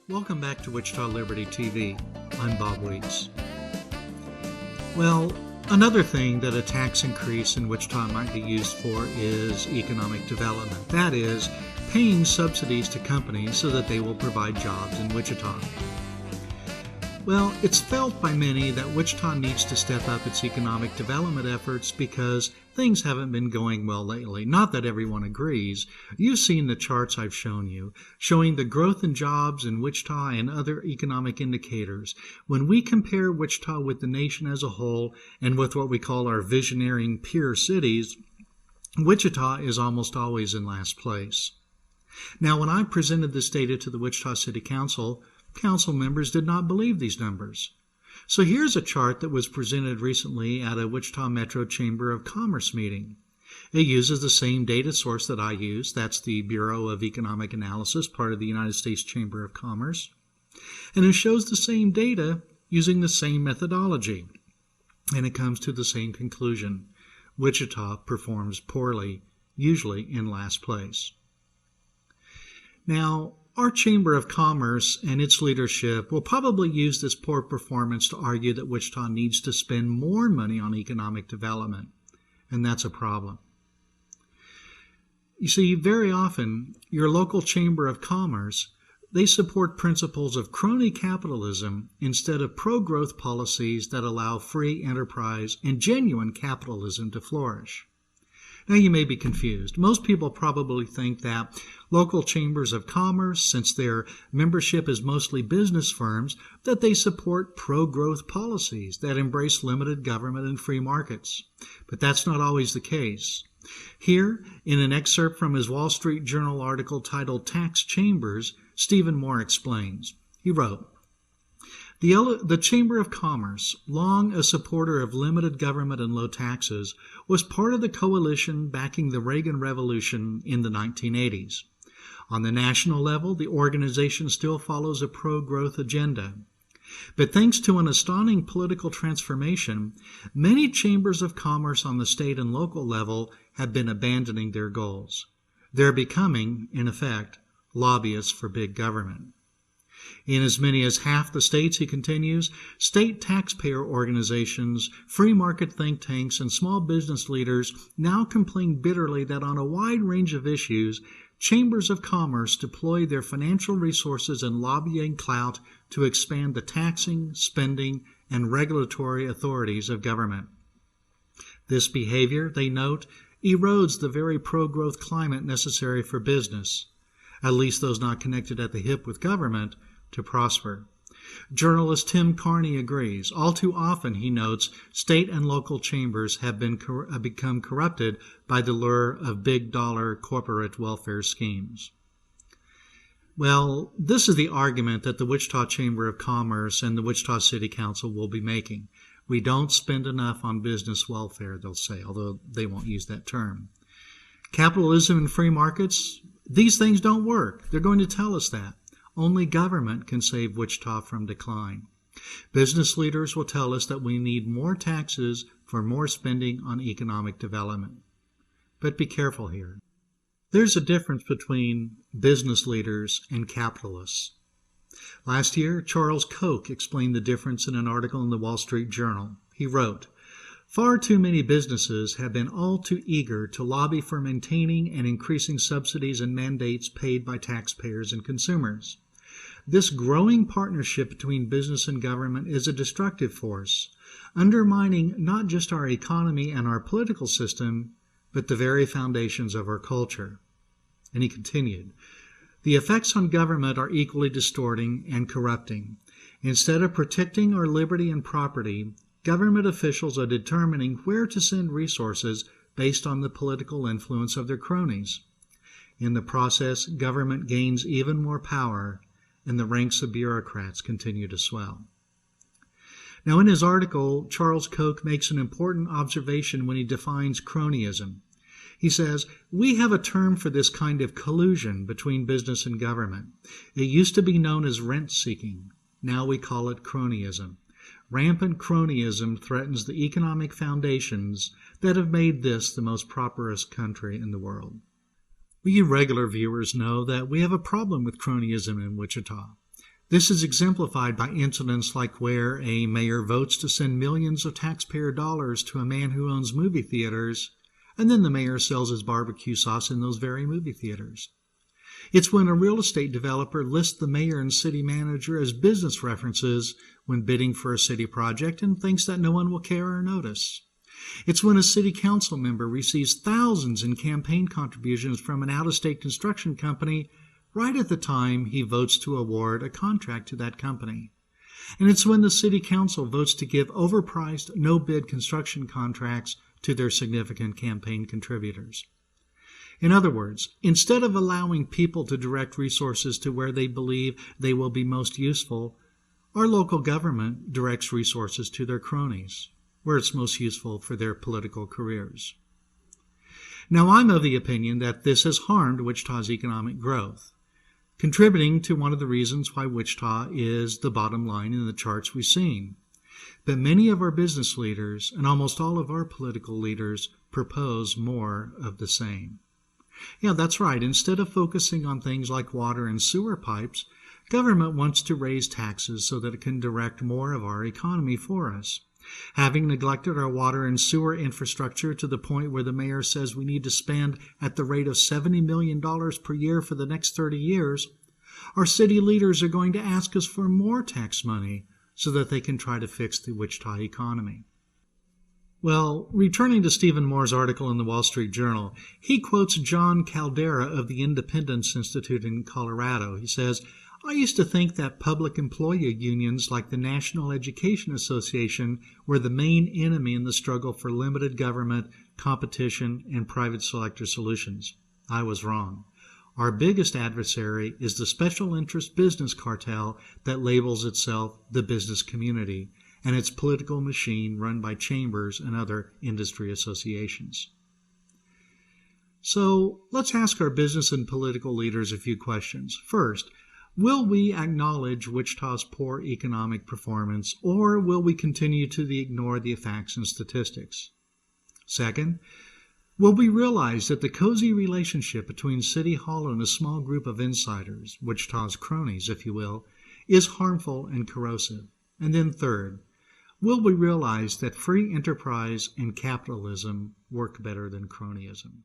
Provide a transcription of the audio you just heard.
Welcome back to Wichita Liberty TV. I'm Bob Weeks. Well, another thing that a tax increase in Wichita might be used for is economic development. That is, paying subsidies to companies so that they will provide jobs in Wichita. Well, it's felt by many that Wichita needs to step up its economic development efforts because things haven't been going well lately. Not that everyone agrees. You've seen the charts I've shown you, showing the growth in jobs in Wichita and other economic indicators. When we compare Wichita with the nation as a whole and with what we call our visionary peer cities, Wichita is almost always in last place. Now, when I presented this data to the Wichita City Council members did not believe these numbers. So here's a chart that was presented recently at a Wichita Metro Chamber of Commerce meeting. It uses the same data source that I use. That's the Bureau of Economic Analysis, part of the United States Chamber of Commerce. And it shows the same data using the same methodology. And it comes to the same conclusion. Wichita performs poorly, usually in last place. Now, our Chamber of Commerce and its leadership will probably use this poor performance to argue that Wichita needs to spend more money on economic development, and that's a problem. You see, very often, your local Chamber of Commerce, they support principles of crony capitalism instead of pro-growth policies that allow free enterprise and genuine capitalism to flourish. Now, you may be confused. Most people probably think that local chambers of commerce, since their membership is mostly business firms, that they support pro-growth policies that embrace limited government and free markets. But that's not always the case. Here, in an excerpt from his Wall Street Journal article titled Tax Chambers, Stephen Moore explains. He wrote, The Chamber of Commerce, long a supporter of limited government and low taxes, was part of the coalition backing the Reagan Revolution in the 1980s. On the national level, the organization still follows a pro-growth agenda. But thanks to an astonishing political transformation, many chambers of commerce on the state and local level have been abandoning their goals. They're becoming, in effect, lobbyists for big government. In as many as half the states, he continues, state taxpayer organizations, free market think tanks, and small business leaders now complain bitterly that on a wide range of issues, chambers of commerce deploy their financial resources and lobbying clout to expand the taxing, spending, and regulatory authorities of government. This behavior, they note, erodes the very pro-growth climate necessary for business, at least those not connected at the hip with government, to prosper. Journalist Tim Carney agrees. All too often, he notes, state and local chambers have become corrupted by the lure of big-dollar corporate welfare schemes. Well, this is the argument that the Wichita Chamber of Commerce and the Wichita City Council will be making. We don't spend enough on business welfare, they'll say, although they won't use that term. Capitalism and free markets, these things don't work. They're going to tell us that. Only government can save Wichita from decline. Business leaders will tell us that we need more taxes for more spending on economic development. But be careful here. There's a difference between business leaders and capitalists. Last year, Charles Koch explained the difference in an article in the Wall Street Journal. He wrote, Far too many businesses have been all too eager to lobby for maintaining and increasing subsidies and mandates paid by taxpayers and consumers. This growing partnership between business and government is a destructive force, undermining not just our economy and our political system, but the very foundations of our culture. And he continued, The effects on government are equally distorting and corrupting. Instead of protecting our liberty and property, government officials are determining where to send resources based on the political influence of their cronies. In the process, government gains even more power, and the ranks of bureaucrats continue to swell. Now, in his article, Charles Koch makes an important observation when he defines cronyism. He says, we have a term for this kind of collusion between business and government. It used to be known as rent-seeking. Now we call it cronyism. Rampant cronyism threatens the economic foundations that have made this the most prosperous country in the world. You regular viewers know that we have a problem with cronyism in Wichita. This is exemplified by incidents like where a mayor votes to send millions of taxpayer dollars to a man who owns movie theaters, and then the mayor sells his barbecue sauce in those very movie theaters. It's when a real estate developer lists the mayor and city manager as business references when bidding for a city project and thinks that no one will care or notice. It's when a city council member receives thousands in campaign contributions from an out-of-state construction company right at the time he votes to award a contract to that company. And it's when the city council votes to give overpriced, no-bid construction contracts to their significant campaign contributors. In other words, instead of allowing people to direct resources to where they believe they will be most useful, our local government directs resources to their cronies, where it's most useful for their political careers. Now, I'm of the opinion that this has harmed Wichita's economic growth, contributing to one of the reasons why Wichita is the bottom line in the charts we've seen. But many of our business leaders and almost all of our political leaders propose more of the same. Yeah, that's right. Instead of focusing on things like water and sewer pipes, government wants to raise taxes so that it can direct more of our economy for us. Having neglected our water and sewer infrastructure to the point where the mayor says we need to spend at the rate of $70 million per year for the next 30 years, our city leaders are going to ask us for more tax money so that they can try to fix the Wichita economy. Well, returning to Stephen Moore's article in the Wall Street Journal, he quotes John Caldera of the Independence Institute in Colorado. He says, "I used to think that public employee unions like the National Education Association were the main enemy in the struggle for limited government, competition, and private sector solutions. I was wrong. Our biggest adversary is the special interest business cartel that labels itself the business community and its political machine run by chambers and other industry associations." So let's ask our business and political leaders a few questions. First, will we acknowledge Wichita's poor economic performance, or will we continue to ignore the facts and statistics? Second, will we realize that the cozy relationship between City Hall and a small group of insiders, Wichita's cronies, if you will, is harmful and corrosive? And then third, will we realize that free enterprise and capitalism work better than cronyism?